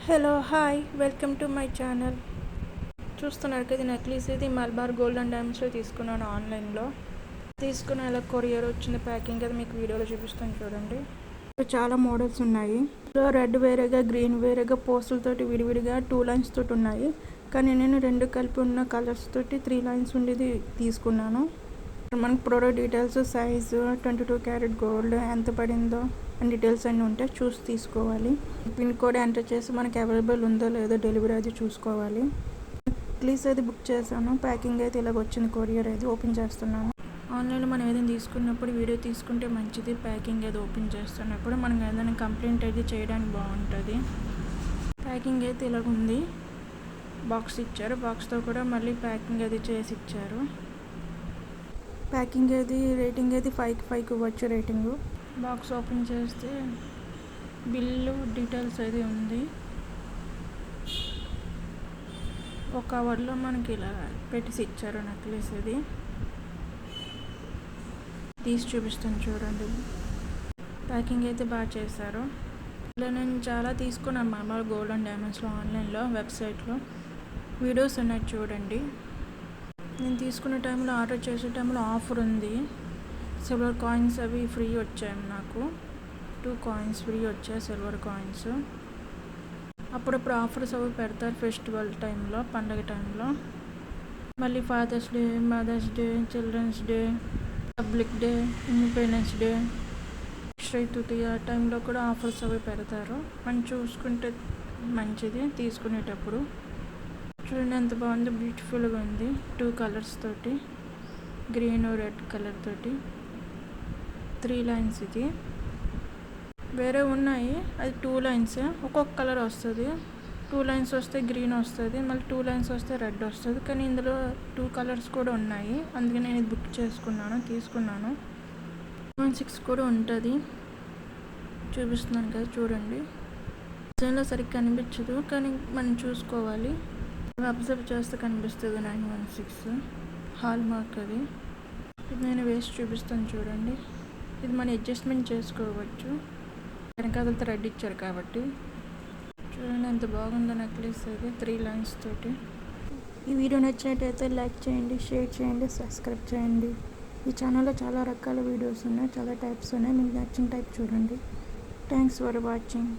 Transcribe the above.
Hello hi welcome to my channel. చూస్తున్నారు కదా, necklace ఇది మలబార్ గోల్డ్ అండ్ డైమండ్స్లో తీసుకున్నాను. ఆన్లైన్లో తీసుకున్న ఇలా కొరియర్ వచ్చింది. ప్యాకింగ్ అది మీకు వీడియోలో చూపిస్తాను చూడండి. చాలా మోడల్స్ ఉన్నాయి. రెడ్ వేరేగా, గ్రీన్ వేరేగా, పోస్టులతోటి విడివిడిగా 2 లైన్స్ తోటి ఉన్నాయి. కానీ నేను 2 కలిపి ఉన్న కలర్స్ తోటి 3 లైన్స్ ఉండేది తీసుకున్నాను. మనకు product details, size, 22 carat gold ఎంత పడిందో అండ్ డీటెయిల్స్ అన్నీ ఉంటాయి. చూసి తీసుకోవాలి. పిన్ కోడ్ ఎంటర్ చేసి మనకి అవైలబుల్ ఉందో లేదో డెలివరీ అది చూసుకోవాలి. ప్లీజ్ అది బుక్ చేశాను. ప్యాకింగ్ అయితే ఇలాగ వచ్చింది. కొరియర్ అయితే ఓపెన్ చేస్తున్నాను. ఆన్లైన్లో మనం ఏదైనా తీసుకున్నప్పుడు వీడియో తీసుకుంటే మంచిది. ప్యాకింగ్ అది ఓపెన్ చేస్తున్నప్పుడు మనం ఏదైనా కంప్లైంట్ అయితే చేయడానికి బాగుంటుంది. ప్యాకింగ్ అయితే ఇలాగ ఉంది. బాక్స్ ఇచ్చారు. బాక్స్తో కూడా మళ్ళీ ప్యాకింగ్ అది చేసి ఇచ్చారు. ప్యాకింగ్ అది రేటింగ్ అయితే 5కి 5 ఇవ్వచ్చు రేటింగు. బాక్స్ ఓపెన్ చేస్తే బిల్లు డీటెయిల్స్ అయితే ఉంది. ఒక కవర్లో మనకి ఇలా పెట్టేసి ఇచ్చారు నెక్లెస్. అది తీసి చూపిస్తాను చూడండి. ప్యాకింగ్ అయితే బాగా చేశారు. ఇలా నేను చాలా తీసుకున్నాను మలబార్ గోల్డ్ అండ్ డైమండ్స్లో ఆన్లైన్లో వెబ్సైట్లో. వీడియోస్ ఉన్నాయి చూడండి. నేను తీసుకున్న టైంలో, ఆర్డర్ చేసే టైంలో ఆఫర్ ఉంది. సిల్వర్ కాయిన్స్ అవి ఫ్రీ వచ్చాయి నాకు. 2 కాయిన్స్ ఫ్రీ వచ్చాయి, సిల్వర్ కాయిన్స్. అప్పుడప్పుడు ఆఫర్స్ అవి పెడతారు ఫెస్టివల్ టైంలో, పండగ టైంలో. మళ్ళీ Father's Day, Mother's Day, Children's Day, public day, Independence Day, Akshaya Tritiya టైంలో కూడా ఆఫర్స్ అవి పెడతారు. మనం చూసుకుంటే మంచిది తీసుకునేటప్పుడు. చూడండి ఎంత బాగుంది, బ్యూటిఫుల్గా ఉంది. 2 కలర్స్ తోటి, గ్రీన్ రెడ్ కలర్ తోటి 3 లైన్స్. ఇది వేరే ఉన్నాయి, అది 2 లైన్స్. ఒక్కొక్క కలర్ వస్తుంది. 2 లైన్స్ వస్తే గ్రీన్ వస్తుంది, మళ్ళీ 2 లైన్స్ వస్తే రెడ్ వస్తుంది. కానీ ఇందులో 2 కలర్స్ కూడా ఉన్నాయి. అందుకే నేను ఇది బుక్ చేసుకున్నాను, తీసుకున్నాను. 6 కూడా ఉంటుంది. చూపిస్తున్నాను కదా చూడండి. డిజైన్లో సరిగ్గా కనిపించదు, కానీ మనం చూసుకోవాలి. అబ్జర్వ్ చేస్తే కనిపిస్తుంది. 916 హాల్ మార్క్. అది ఇది నేను వేసి చూపిస్తాను చూడండి. ఇది మనం అడ్జస్ట్మెంట్ చేసుకోవచ్చు. వెనకాల థ్రెడ్ ఇచ్చారు కాబట్టి. చూడండి ఎంత బాగుందో నెక్లెస్. అది 3 లైన్స్ తోటి. ఈ వీడియో నచ్చినట్టయితే లైక్ చేయండి, షేర్ చేయండి, సబ్స్క్రైబ్ చేయండి. ఈ ఛానల్లో చాలా రకాల వీడియోస్ ఉన్నాయి, చాలా టైప్స్ ఉన్నాయి. మీకు నచ్చిన టైప్ చూడండి. Thanks for watching.